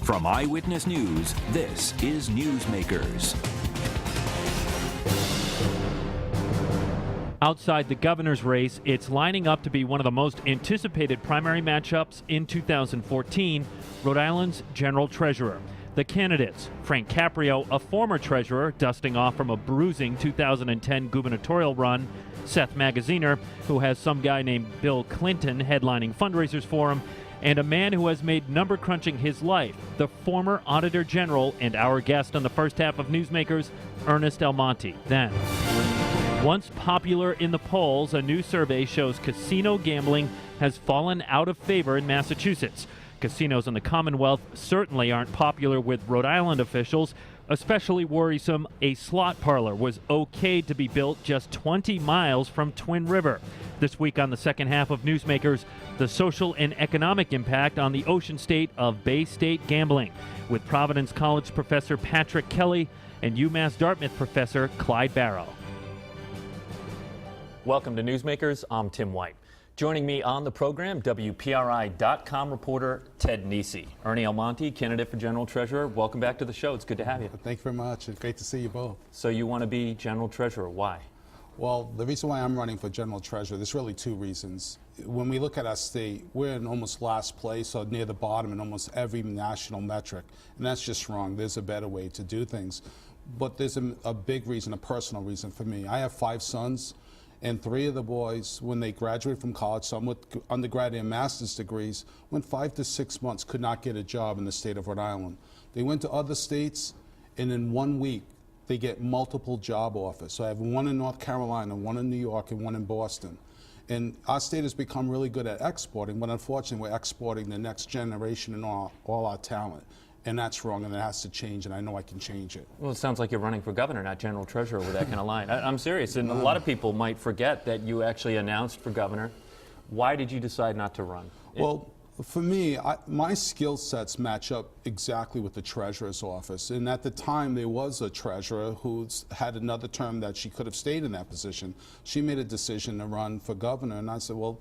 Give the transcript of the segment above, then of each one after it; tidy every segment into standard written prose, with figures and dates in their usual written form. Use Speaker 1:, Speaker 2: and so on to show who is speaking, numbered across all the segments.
Speaker 1: From Eyewitness News, this is Newsmakers.
Speaker 2: Outside the governor's race, it's lining up to be one of the most anticipated primary matchups in 2014, Rhode Island's general treasurer. The candidates, Frank Caprio, a former treasurer dusting off from a bruising 2010 gubernatorial run, Seth Magaziner, who has some guy named Bill Clinton headlining fundraisers for him, and a man who has made number crunching his life, the former Auditor General and our guest on the first half of Newsmakers, Ernie Almonte. Then, once popular in the polls, a new survey shows casino gambling has fallen out of favor in Massachusetts. Casinos in the Commonwealth certainly aren't popular with Rhode Island officials. Especially worrisome, a slot parlor was okayed to be built just 20 miles from Twin River. This week on the second half of Newsmakers, the social and economic impact on the ocean state of Bay State gambling, with Providence College professor Patrick Kelly and UMass Dartmouth professor Clyde Barrow. Welcome to Newsmakers. I'm Tim White. Joining me on the program, WPRI.com reporter Ted Nesi. Ernie Almonte, candidate for general treasurer. Welcome back to the show. It's good to have you.
Speaker 3: Thank you very much. It's great to see you both.
Speaker 2: So you want to be general treasurer. Why?
Speaker 3: Well, the reason why I'm running for general treasurer, there's really two reasons. When we look at our state, we're in almost last place or near the bottom in almost every national metric. And that's just wrong. There's a better way to do things. But there's a big reason, a personal reason for me. I have 5 sons. And 3 of the boys, when they graduated from college, some with undergrad and master's degrees, went 5 to 6 months, could not get a job in the state of Rhode Island. They went to other states, and in 1 week, they get multiple job offers. So I have 1 in North Carolina, 1 in New York, and 1 in Boston. And our state has become really good at exporting, but unfortunately, we're exporting the next generation and all our talent. And that's wrong, and it has to change, and I know I can change it.
Speaker 2: Well, it sounds like you're running for governor, not general treasurer, with that kind of line. I'm serious, and a lot of people might forget that you actually announced for governor. Why did you decide not to run?
Speaker 3: Well, for me, my skill sets match up exactly with the treasurer's office. And at the time, there was a treasurer who had another term that she could have stayed in that position. She made a decision to run for governor, and I said, well,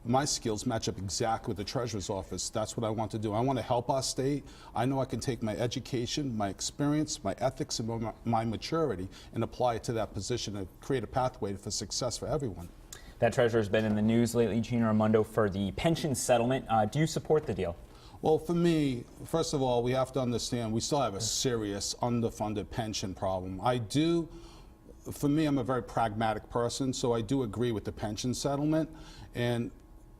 Speaker 3: my skills match up exactly with the treasurer's office. That's what I want to do. I want to help our state. I know I can take my education, my experience, my ethics, and my maturity and apply it to that position to create a pathway for success for everyone.
Speaker 4: That treasurer's been in the news lately, Gina Raimondo, for the pension settlement. Do you support the deal?
Speaker 3: Well, for me, first of all, we have to understand we still have a serious underfunded pension problem. For me, I'm a very pragmatic person, so I do agree with the pension settlement. And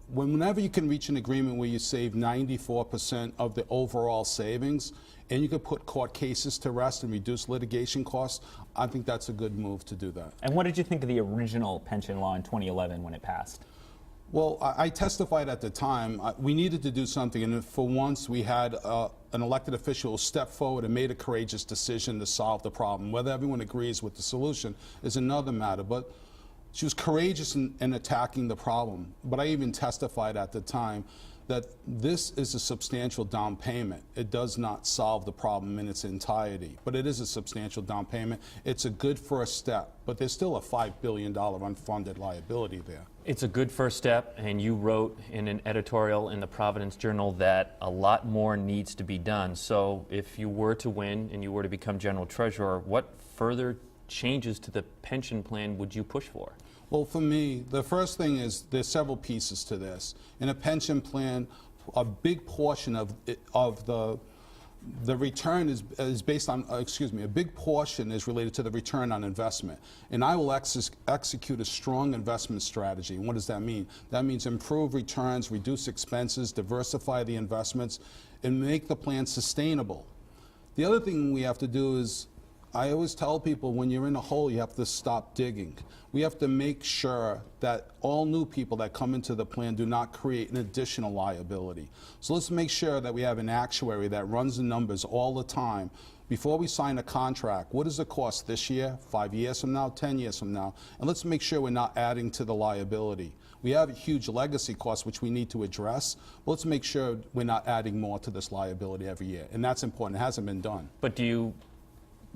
Speaker 3: whenever you can reach an agreement where you save 94% of the overall savings and you can put court cases to rest and reduce litigation costs, I think that's a good move to do that.
Speaker 4: And what did you think of the original pension law in 2011 when it passed?
Speaker 3: Well, I testified at the time. We needed to do something, and for once we had an elected official who stepped forward and made a courageous decision to solve the problem. Whether everyone agrees with the solution is another matter, but she was courageous in attacking the problem. But I even testified at the time that this is a substantial down payment. It does not solve the problem in its entirety, but it is a substantial down payment. It's a good first step, but there's still a $5 billion unfunded liability there.
Speaker 2: It's a good first step, and you wrote in an editorial in the Providence Journal that a lot more needs to be done. So if you were to win and you were to become general treasurer, what further changes to the pension plan would you push for?
Speaker 3: Well, for me, the first thing is there's several pieces to this. In a pension plan, a big portion of the return is based on, a big portion is related to the return on investment. And I will execute a strong investment strategy. And what does that mean? That means improve returns, reduce expenses, diversify the investments, and make the plan sustainable. The other thing we have to do is, I always tell people, when you're in a hole, you have to stop digging. We have to make sure that all new people that come into the plan do not create an additional liability. So let's make sure that we have an actuary that runs the numbers all the time. Before we sign a contract, what does it cost this year, 5 years from now, 10 years from now? And let's make sure we're not adding to the liability. We have a huge legacy cost which we need to address, but let's make sure we're not adding more to this liability every year. And that's important. It hasn't been done.
Speaker 2: But do you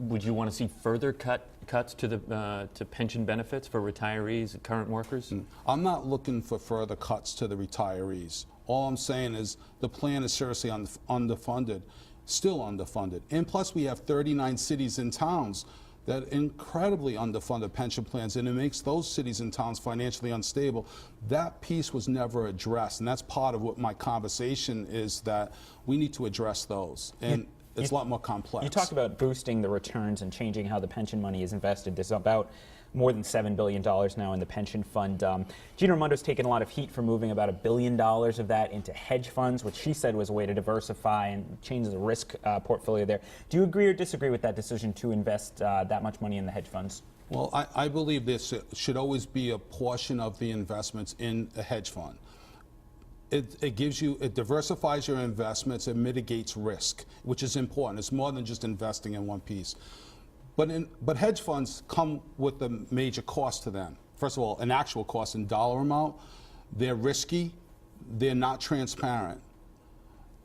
Speaker 5: would you want to see further cuts to the to pension benefits for retirees and current workers?
Speaker 3: I'm not looking for further cuts to the retirees. All I'm saying is the plan is seriously underfunded, still underfunded. And plus we have 39 cities and towns that incredibly underfunded pension plans, and it makes those cities and towns financially unstable. That piece was never addressed, and that's part of what my conversation is, that we need to address those. And it's a lot more complex.
Speaker 4: You talked about boosting the returns and changing how the pension money is invested. There's about more than $7 billion now in the pension fund. Gina Raimondo's taken a lot of heat for moving about $1 billion of that into hedge funds, which she said was a way to diversify and change the risk portfolio there. Do you agree or disagree with that decision to invest that much money in the hedge funds?
Speaker 3: Well, I believe this should always be a portion of the investments in a hedge fund. It gives you, it diversifies your investments, it mitigates risk, which is important. It's more than just investing in one piece. But hedge funds come with a major cost to them. First of all, an actual cost in dollar amount. They're risky, they're not transparent.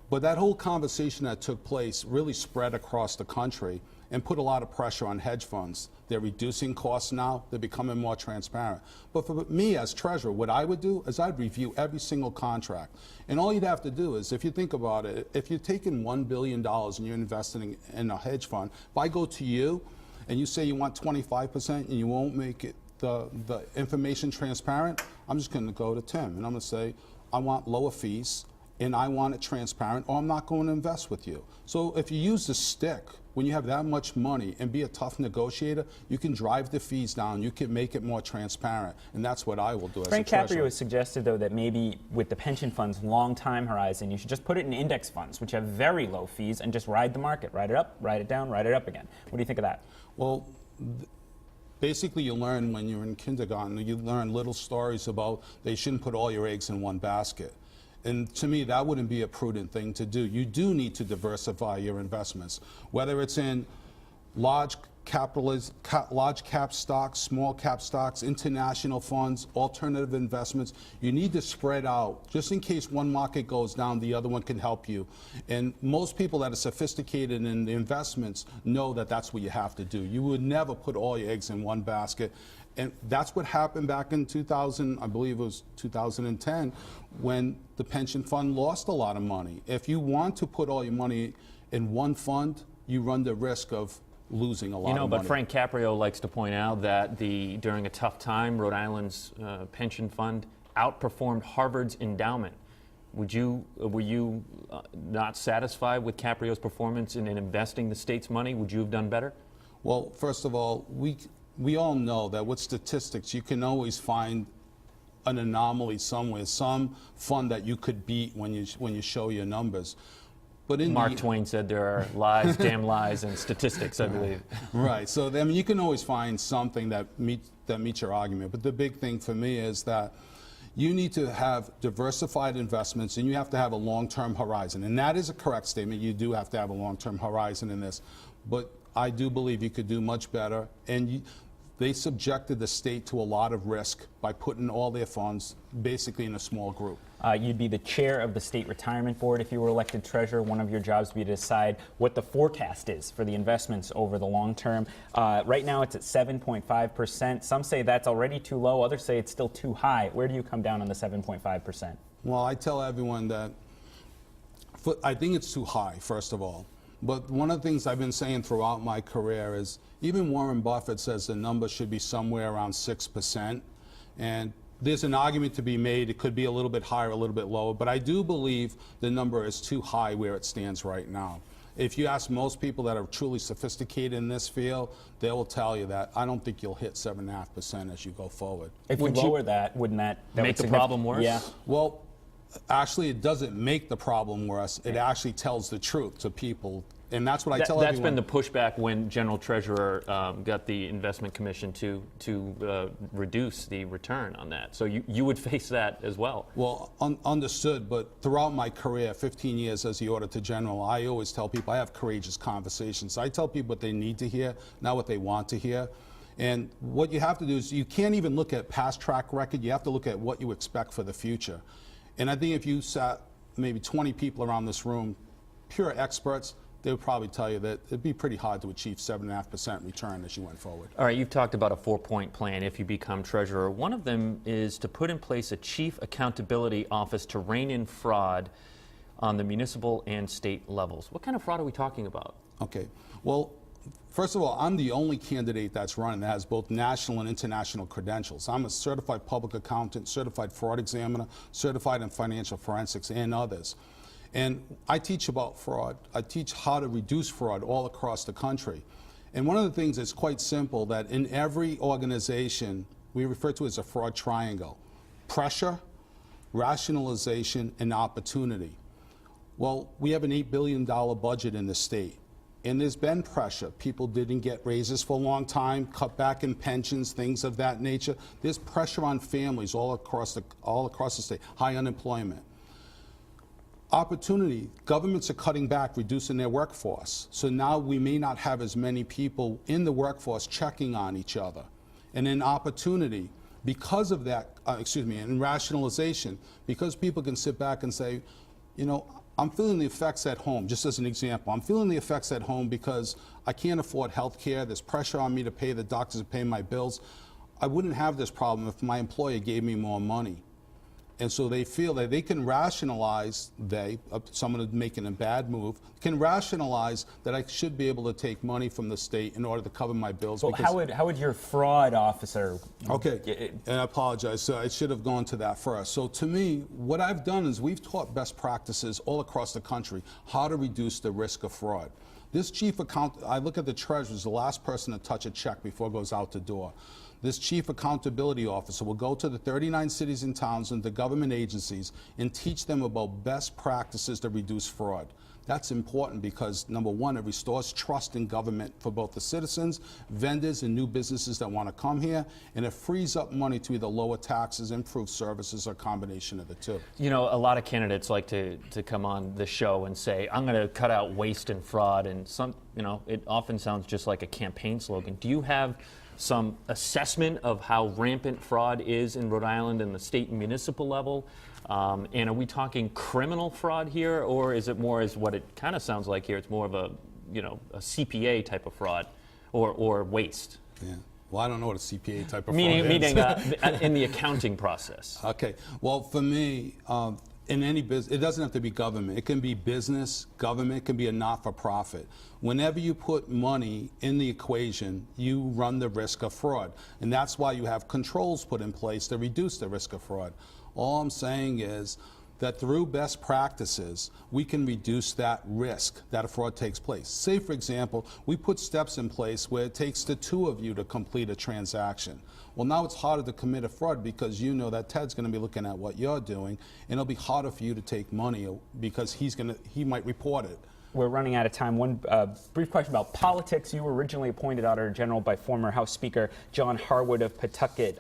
Speaker 3: But that whole conversation that took place really spread across the country and put a lot of pressure on hedge funds. They're reducing costs now, they're becoming more transparent. But for me as treasurer, what I would do is I'd review every single contract. And all you'd have to do is, if you think about it, if you're taking $1 billion and you're investing in a hedge fund, if I go to you and you say you want 25% and you won't make it the information transparent, I'm just going to go to Tim and I'm going to say, I want lower fees and I want it transparent, or I'm not going to invest with you. So if you use the stick, when you have that much money and be a tough negotiator, you can drive the fees down, you can make it more transparent, and that's what I will do as a treasurer.
Speaker 4: Frank Caprio has suggested, though, that maybe with the pension funds' long time horizon, you should just put it in index funds, which have very low fees, and just ride the market, ride it up, ride it down, ride it up again. What do you think of that?
Speaker 3: Well, basically you learn when you're in kindergarten, you learn little stories about they shouldn't put all your eggs in one basket. And to me, that wouldn't be a prudent thing to do. You do need to diversify your investments, whether it's in large cap stocks, small cap stocks, international funds, alternative investments. You need to spread out. Just in case one market goes down, the other one can help you. And most people that are sophisticated in the investments know that that's what you have to do. You would never put all your eggs in one basket. And that's what happened back in 2000, I believe it was 2010, when the pension fund lost a lot of money. If you want to put all your money in one fund, you run the risk of losing a lot of money.
Speaker 5: But Frank Caprio likes to point out that during a tough time, Rhode Island's pension fund outperformed Harvard's endowment. Were you not satisfied with Caprio's performance in investing the state's money? Would you have done better?
Speaker 3: Well, first of all, we all know that with statistics, you can always find an anomaly somewhere, some fund that you could beat when you show your numbers. But
Speaker 5: Mark Twain said there are lies, damn lies, and statistics, I believe.
Speaker 3: Right. So I mean, you can always find something that meets your argument. But the big thing for me is that you need to have diversified investments, and you have to have a long-term horizon. And that is a correct statement. You do have to have a long-term horizon in this. But I do believe you could do much better. And they subjected the state to a lot of risk by putting all their funds basically in a small group.
Speaker 4: You'd be the chair of the state retirement board if you were elected treasurer. One of your jobs would be to decide what the forecast is for the investments over the long term. Right now it's at 7.5%. Some say that's already too low. Others say it's still too high. Where do you come down on the 7.5%?
Speaker 3: Well, I tell everyone that I think it's too high, first of all. But one of the things I've been saying throughout my career is even Warren Buffett says the number should be somewhere around 6%. And there's an argument to be made. It could be a little bit higher, a little bit lower. But I do believe the number is too high where it stands right now. If you ask most people that are truly sophisticated in this field, they will tell you that I don't think you'll hit 7.5% as you go forward.
Speaker 4: If we lower that, wouldn't that
Speaker 5: make the problem worse?
Speaker 4: Yeah.
Speaker 3: Well, actually, it doesn't make the problem worse. It actually tells the truth to people. And that's what I tell everyone.
Speaker 5: That's been the pushback when General Treasurer got the Investment Commission to reduce the return on that. So you would face that as well.
Speaker 3: Well, understood. But throughout my career, 15 years as the Auditor General, I always tell people I have courageous conversations. I tell people what they need to hear, not what they want to hear. And what you have to do is you can't even look at past track record. You have to look at what you expect for the future. And I think if you sat maybe 20 people around this room, pure experts, they would probably tell you that it'd be pretty hard to achieve 7.5% return as you went forward.
Speaker 5: All right, you've talked about a 4-point plan if you become treasurer. One of them is to put in place a chief accountability office to rein in fraud on the municipal and state levels. What kind of fraud are we talking about?
Speaker 3: Okay, well, first of all, I'm the only candidate that's running that has both national and international credentials. I'm a certified public accountant, certified fraud examiner, certified in financial forensics, and others. And I teach about fraud. I teach how to reduce fraud all across the country. And one of the things that's quite simple, that in every organization, we refer to as a fraud triangle: pressure, rationalization, and opportunity. Well, we have an $8 billion budget in the state, and there's been pressure. People didn't get raises for a long time, cut back in pensions, things of that nature. There's pressure on families all across the state, high unemployment. Opportunity, governments are cutting back, reducing their workforce. So now we may not have as many people in the workforce checking on each other. And in opportunity, because of that, in rationalization, because people can sit back and say, you know, I'm feeling the effects at home, just as an example. I'm feeling the effects at home because I can't afford health care. There's pressure on me to pay the doctors to pay my bills. I wouldn't have this problem if my employer gave me more money. And so they feel that they can rationalize, someone making a bad move, can rationalize that I should be able to take money from the state in order to cover my bills.
Speaker 4: Well, how would your fraud officer...
Speaker 3: Okay, and I apologize. So I should have gone to that first. So to me, what I've done is we've taught best practices all across the country how to reduce the risk of fraud. This chief I look at the treasurer as the last person to touch a check before it goes out the door. This chief accountability officer will go to the 39 cities and towns and the government agencies and teach them about best practices to reduce fraud. That's important because, number one, it restores trust in government for both the citizens, vendors, and new businesses that want to come here, and it frees up money to either lower taxes, improve services, or a combination of the two.
Speaker 5: You know, a lot of candidates like to come on the show and say, I'm going to cut out waste and fraud, and it often sounds just like a campaign slogan. Do you have some assessment of how rampant fraud is in Rhode Island and the state and municipal level? And are we talking criminal fraud here, or is it more as what it kind of sounds like here? It's more of a CPA type of fraud or waste.
Speaker 3: Yeah. Well, I don't know what a CPA type of fraud
Speaker 5: is. Meaning in the accounting process.
Speaker 3: Okay. Well, for me, in any business, it doesn't have to be government. It can be business, government, it can be a not-for-profit. Whenever you put money in the equation, you run the risk of fraud. And that's why you have controls put in place to reduce the risk of fraud. All I'm saying is that through best practices, we can reduce that risk that a fraud takes place. Say, for example, we put steps in place where it takes the two of you to complete a transaction. Well, now it's harder to commit a fraud because you know that Ted's going to be looking at what you're doing, and it'll be harder for you to take money because he might report it.
Speaker 4: We're running out of time. One brief question about politics. You were originally appointed Auditor General by former House Speaker John Harwood of Pawtucket.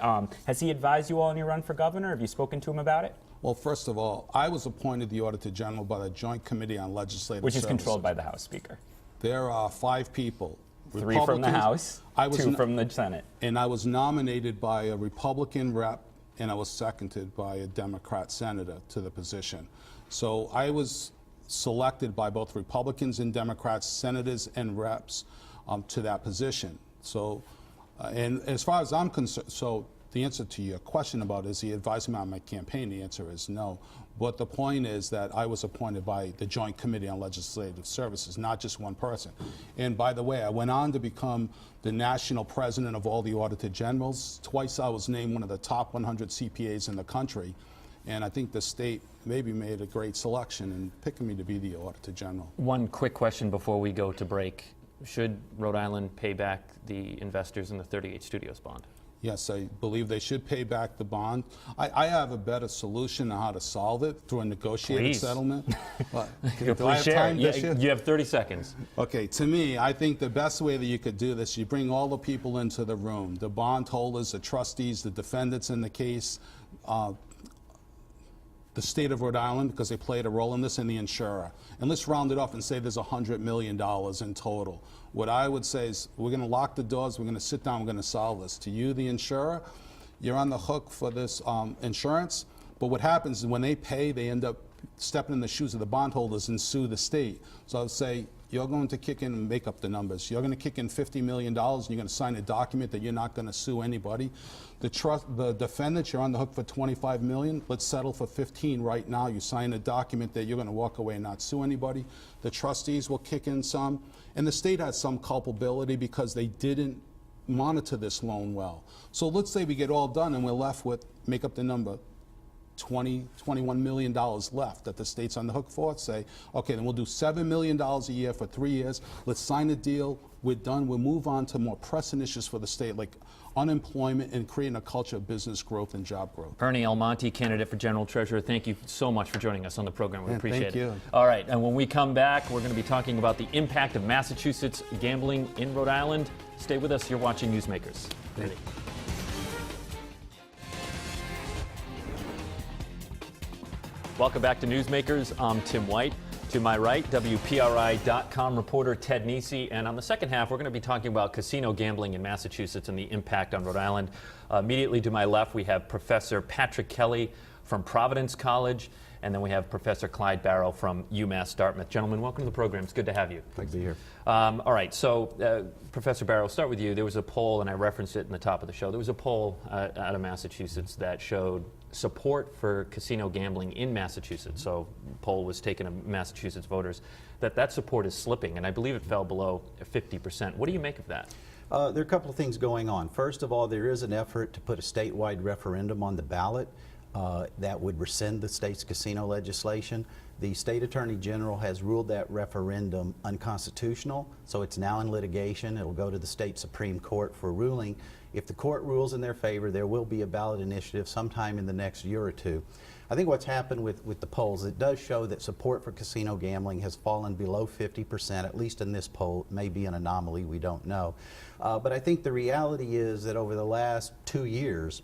Speaker 4: Has he advised you all on your run for governor? Have you spoken to him about it?
Speaker 3: Well, first of all, I was appointed the Auditor General by the Joint Committee on Legislative
Speaker 4: Which is
Speaker 3: Services.
Speaker 4: Controlled by the House Speaker.
Speaker 3: There are 5 people.
Speaker 4: 3 from the House, 2 from the Senate.
Speaker 3: And I was nominated by a Republican rep, and I was seconded by a Democrat senator to the position. So I was selected by both Republicans and Democrats, senators and reps to that position. So, and as far as I'm concerned, so the answer to your question about is he advising me on my campaign, the answer is no. But the point is that I was appointed by the Joint Committee on Legislative Services, not just one person. And by the way, I went on to become the national president of all the Auditor Generals. Twice I was named one of the top 100 CPAs in the country. And I think the state maybe made a great selection in picking me to be the Auditor General.
Speaker 5: One quick question before we go to break. Should Rhode Island pay back the investors in the 38 Studios bond?
Speaker 3: Yes, I believe they should pay back the bond. I have a better solution on how to solve it through a negotiated settlement. What? Do I have time this year?
Speaker 5: You have 30 seconds.
Speaker 3: Okay, to me, I think the best way that you could do this, you bring all the people into the room, the bondholders, the trustees, the defendants in the case, the state of Rhode Island, because they played a role in this, and the insurer. And let's round it off and say there's $100 million in total. What I would say is we're going to lock the doors, we're going to sit down, we're going to solve this. To you, the insurer, you're on the hook for this insurance, but what happens is when they pay, they end up step in the shoes of the bondholders and sue the state. So I'll say, you're going to kick in and make up the numbers. You're going to kick in $50 million and you're going to sign a document that you're not going to sue anybody. The defendants, you're on the hook for $25 million. Let's settle for 15 right now. You sign a document that you're going to walk away and not sue anybody. The trustees will kick in some. And the state has some culpability because they didn't monitor this loan well. So let's say we get all done and we're left with, make up the number, $21 million left that the state's on the hook for. Say, okay, then we'll do $7 million a year for 3 years. Let's sign a deal. We're done. We'll move on to more pressing issues for the state, like unemployment and creating a culture of business growth and job growth.
Speaker 5: Ernie Almonte, candidate for General Treasurer, thank you so much for joining us on the program. We appreciate it.
Speaker 3: Thank you.
Speaker 5: All right, and when we come back, we're going to be talking about the impact of Massachusetts gambling in Rhode Island. Stay with us. You're watching Newsmakers. Ready? Welcome back to Newsmakers. I'm Tim White. To my right, WPRI.com reporter Ted Nesi. And on the second half, we're going to be talking about casino gambling in Massachusetts and the impact on Rhode Island. Immediately to my left, we have Professor Patrick Kelly from Providence College. And then we have Professor Clyde Barrow from UMass Dartmouth. Gentlemen, welcome to the program. It's good to have you.
Speaker 6: Thanks to be here.
Speaker 5: All right, so Professor Barrow, I'll start with you. There was a poll, and I referenced it in the top of the show. There was a poll out of Massachusetts that showed support for casino gambling in Massachusetts. So the poll was taken of Massachusetts voters, that support is slipping, and I believe it fell below 50%. What do you make of that?
Speaker 6: There are a couple of things going on. First of all, there is an effort to put a statewide referendum on the ballot that would rescind the state's casino legislation. The state attorney general has ruled that referendum unconstitutional, so it's now in litigation. It'll go to the state Supreme Court for ruling. If the court rules in their favor, there will be a ballot initiative sometime in the next year or two. I think what's happened with the polls, it does show that support for casino gambling has fallen below 50%, at least in this poll. It may be an anomaly, we don't know. But I think the reality is that over the last 2 years,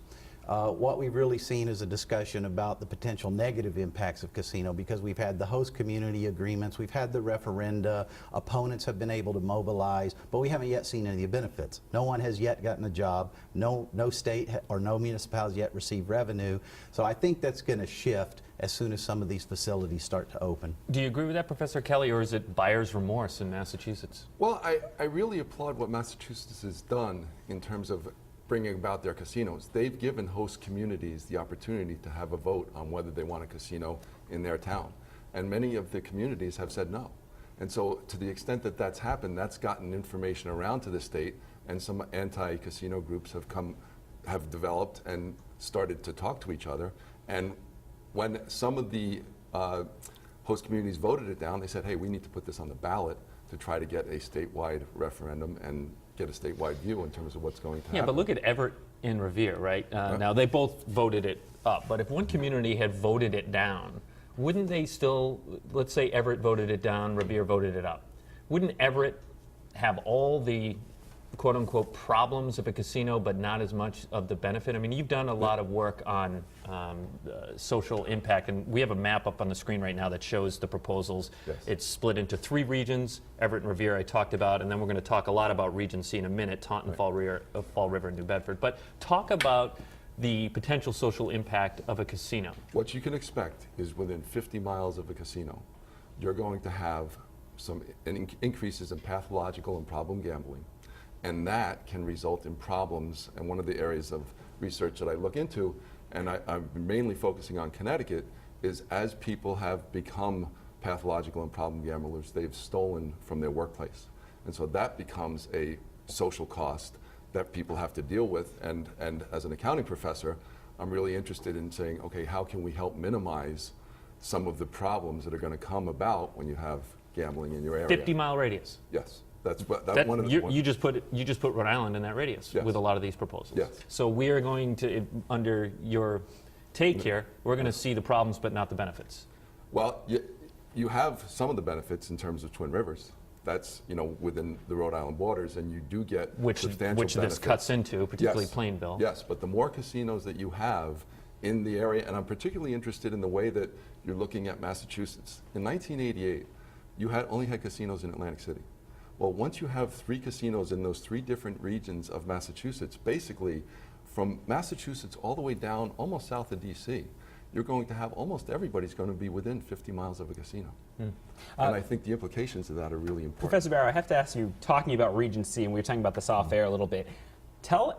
Speaker 6: what we've really seen is a discussion about the potential negative impacts of casino, because we've had the host community agreements, we've had the referenda, opponents have been able to mobilize, but we haven't yet seen any of the benefits. No one has yet gotten a job, no state or no municipalities yet received revenue, so I think that's going to shift as soon as some of these facilities start to open.
Speaker 5: Do you agree with that, Professor Kelly, or is it buyer's remorse in Massachusetts?
Speaker 7: Well, I really applaud what Massachusetts has done in terms of bringing about their casinos. They've given host communities the opportunity to have a vote on whether they want a casino in their town. And many of the communities have said no. And so to the extent that that's happened, that's gotten information around to the state, and some anti-casino groups have developed and started to talk to each other. And when some of the host communities voted it down, they said, hey, we need to put this on the ballot to try to get a statewide referendum and get a statewide view in terms of what's going to happen.
Speaker 5: Yeah, but look at Everett and Revere, right? Now, they both voted it up, but if one community had voted it down, wouldn't they still, let's say Everett voted it down, Revere voted it up, wouldn't Everett have all the quote-unquote problems of a casino, but not as much of the benefit? I mean, you've done a lot of work on social impact, and we have a map up on the screen right now that shows the proposals.
Speaker 7: Yes.
Speaker 5: It's split into 3 regions, Everett and Revere I talked about, and then we're going to talk a lot about Region C in a minute, Taunton, Fall River, and New Bedford. But talk about the potential social impact of a casino.
Speaker 7: What you can expect is within 50 miles of a casino, you're going to have some increases in pathological and problem gambling. And that can result in problems. And one of the areas of research that I look into, and I'm mainly focusing on Connecticut, is as people have become pathological and problem gamblers, they've stolen from their workplace. And so that becomes a social cost that people have to deal with. And as an accounting professor, I'm really interested in saying, okay, how can we help minimize some of the problems that are going to come about when you have gambling in your area?
Speaker 5: 50-mile radius.
Speaker 7: Yes. That's one of the
Speaker 5: you just put Rhode Island in that radius.
Speaker 7: Yes.
Speaker 5: With a lot of these proposals.
Speaker 7: Yes.
Speaker 5: So we are going to, under your take here, we're going to see the problems but not the benefits.
Speaker 7: Well, you have some of the benefits in terms of Twin Rivers. That's within the Rhode Island borders, and you do get substantial benefits.
Speaker 5: This cuts into, particularly
Speaker 7: Yes.
Speaker 5: Plainville.
Speaker 7: Yes, but the more casinos that you have in the area, and I'm particularly interested in the way that you're looking at Massachusetts. In 1988, you only had casinos in Atlantic City. Well, once you have 3 casinos in those 3 different regions of Massachusetts, basically from Massachusetts all the way down almost south of DC, you're going to have almost everybody's going to be within 50 miles of a casino. And I think the implications of that are really important.
Speaker 4: Professor Barrow, I have to ask you, talking about Regency, and we were talking about this off air a little bit,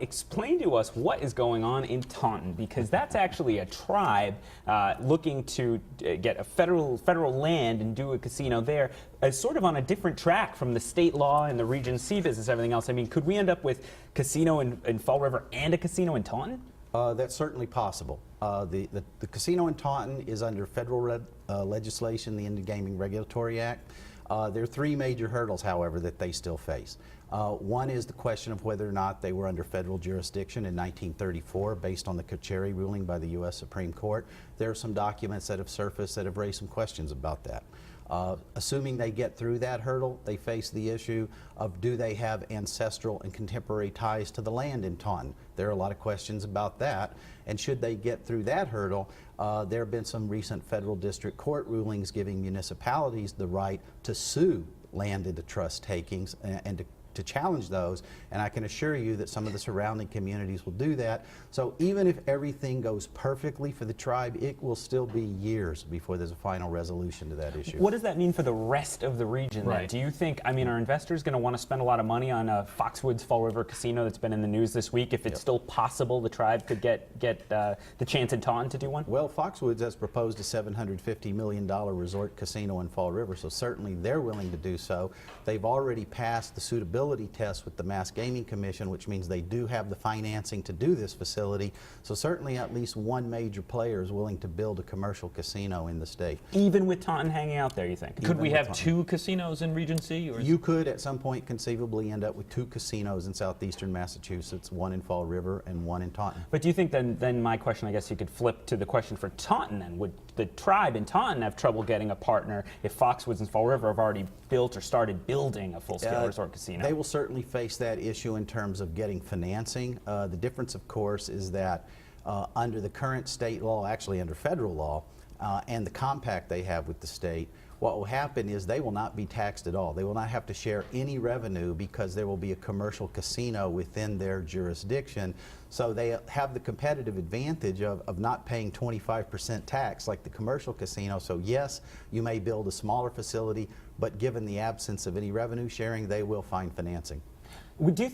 Speaker 4: explain to us what is going on in Taunton, because that's actually a tribe looking to get a federal land and do a casino there, sort of on a different track from the state law and the Regency business, everything else. I mean, could we end up with casino in Fall River and a casino in Taunton?
Speaker 6: That's certainly possible. The casino in Taunton is under federal legislation, the Indian Gaming Regulatory Act. There are three major hurdles, however, that they still face. One is the question of whether or not they were under federal jurisdiction in 1934 based on the Carcieri ruling by the U.S. Supreme Court. There are some documents that have surfaced that have raised some questions about that. Assuming they get through that hurdle, they face the issue of do they have ancestral and contemporary ties to the land in Taunton. There are a lot of questions about that. And should they get through that hurdle, there have been some recent federal district court rulings giving municipalities the right to sue land into trust takings and to challenge those, and I can assure you that some of the surrounding communities will do that. So even if everything goes perfectly for the tribe, it will still be years before there's a final resolution to that issue.
Speaker 4: What does that mean for the rest of the region?
Speaker 5: Right.
Speaker 4: Then? Do you think, I mean, are investors going to want to spend a lot of money on Foxwoods Fall River Casino that's been in the news this week if it's still possible the tribe could get the chance in Taunton to do one?
Speaker 6: Well, Foxwoods has proposed a $750 million resort casino in Fall River, so certainly they're willing to do so. They've already passed the suitability test with the Mass Gaming Commission, which means they do have the financing to do this facility. So certainly at least one major player is willing to build a commercial casino in the state.
Speaker 4: Even with Taunton hanging out there, you think?
Speaker 5: Could we have two casinos in Regency? Or
Speaker 6: You could at some point conceivably end up with two casinos in southeastern Massachusetts, one in Fall River and one in Taunton.
Speaker 4: But do you think then my question, I guess you could flip to the question for Taunton then. Would the tribe in Taunton have trouble getting a partner if Foxwoods and Fall River have already built or started building a full-scale resort casino?
Speaker 6: They will certainly face that issue in terms of getting financing. The difference, of course, is that under the current state law, actually under federal law, and the compact they have with the state, what will happen is they will not be taxed at all. They will not have to share any revenue because there will be a commercial casino within their jurisdiction. So they have the competitive advantage of not paying 25% tax like the commercial casino. So yes, you may build a smaller facility, but given the absence of any revenue sharing, they will find financing.
Speaker 4: Do you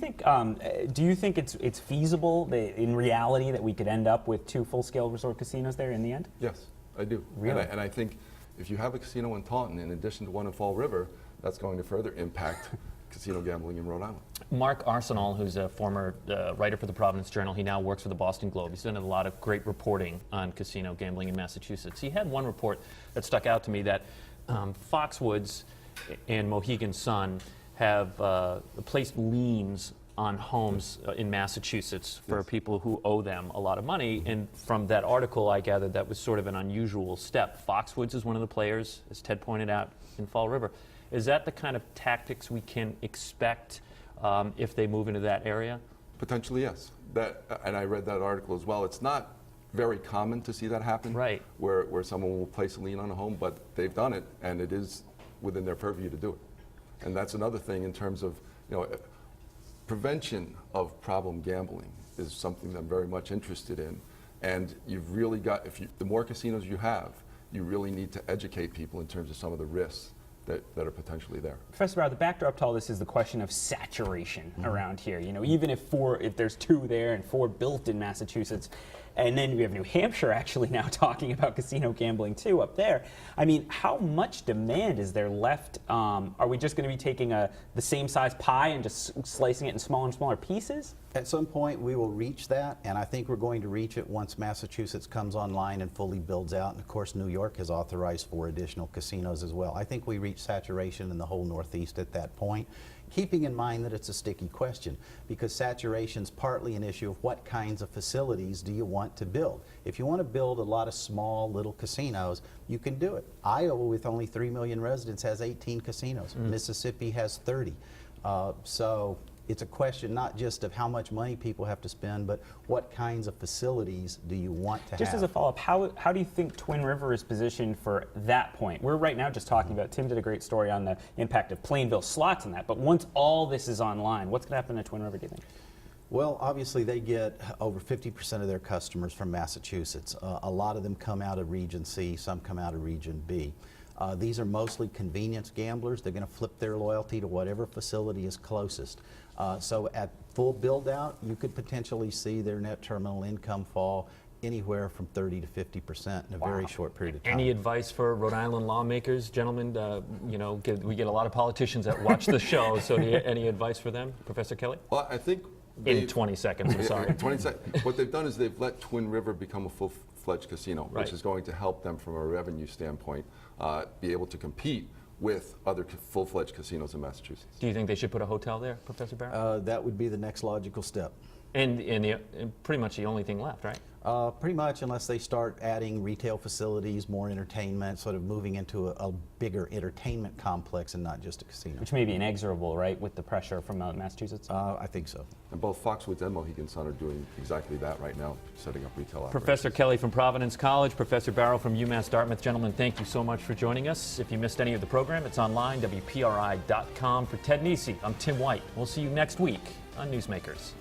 Speaker 4: think it's feasible in reality that we could end up with two full-scale resort casinos there in the end?
Speaker 7: Yes, I do.
Speaker 4: Really?
Speaker 7: And I think if you have a casino in Taunton in addition to one in Fall River, that's going to further impact casino gambling in Rhode Island.
Speaker 5: Mark Arsenal, who's a former writer for the Providence Journal, he now works for the Boston Globe. He's done a lot of great reporting on casino gambling in Massachusetts. He had one report that stuck out to me that Foxwoods and Mohegan Sun have placed liens on homes in Massachusetts for people who owe them a lot of money. And from that article, I gathered that was sort of an unusual step. Foxwoods is one of the players, as Ted pointed out, in Fall River. Is that the kind of tactics we can expect if they move into that area?
Speaker 7: Potentially, yes. And I read that article as well. It's not very common to see that happen,
Speaker 5: right?
Speaker 7: Where someone will place a lien on a home, but they've done it, and it is within their purview to do it. And that's another thing in terms of, prevention of problem gambling is something that I'm very much interested in. And you've really got, the more casinos you have, you really need to educate people in terms of some of the risks that are potentially there.
Speaker 4: Professor Barrow, the backdrop to all this is the question of saturation around here. Even if there's two there and four built in Massachusetts, and then we have New Hampshire actually now talking about casino gambling too up there. I mean, how much demand is there left? Are we just going to be taking the same size pie and just slicing it in smaller and smaller pieces?
Speaker 6: At some point we will reach that, and I think we're going to reach it once Massachusetts comes online and fully builds out. And of course New York has authorized 4 additional casinos as well. I think we reach saturation in the whole Northeast at that point, keeping in mind that it's a sticky question because saturation is partly an issue of what kinds of facilities do you want to build. If you want to build a lot of small little casinos, you can do it. Iowa, with only 3 million residents, has 18 casinos. Mississippi has 30. So it's a question not just of how much money people have to spend, but what kinds of facilities do you want to have.
Speaker 4: Just as a follow-up, how do you think Twin River is positioned for that point? We're right now just talking about, Tim did a great story on the impact of Plainville slots and that, but once all this is online, what's going to happen to Twin River, do you think?
Speaker 6: Well, obviously they get over 50% of their customers from Massachusetts. A lot of them come out of Region C, some come out of Region B. These are mostly convenience gamblers. They're going to flip their loyalty to whatever facility is closest. So at full build out, you could potentially see their net terminal income fall anywhere from 30 to 50% in a very short period of time.
Speaker 5: Any advice for Rhode Island lawmakers, gentlemen? You know, we get a lot of politicians that watch the show, so any advice for them? Professor Kelly?
Speaker 7: Well, I think
Speaker 5: In 20 seconds, I'm sorry.
Speaker 7: 20 seconds. What they've done is they've let Twin River become a full-fledged casino,
Speaker 5: Right.
Speaker 7: which is going to help them from a revenue standpoint be able to compete with other full-fledged casinos in Massachusetts.
Speaker 5: Do you think they should put a hotel there, Professor Barrett?
Speaker 6: That would be the next logical step.
Speaker 5: And pretty much the only thing left, right?
Speaker 6: Pretty much, unless they start adding retail facilities, more entertainment, sort of moving into a bigger entertainment complex and not just a casino.
Speaker 4: Which may be inexorable, right, with the pressure from Massachusetts?
Speaker 6: I think so.
Speaker 7: And both Foxwoods and Mohegan Sun are doing exactly that right now, setting up retail operations.
Speaker 5: Professor Kelly from Providence College, Professor Barrow from UMass Dartmouth. Gentlemen, thank you so much for joining us. If you missed any of the program, it's online, WPRI.com. For Ted Nesi, I'm Tim White. We'll see you next week on Newsmakers.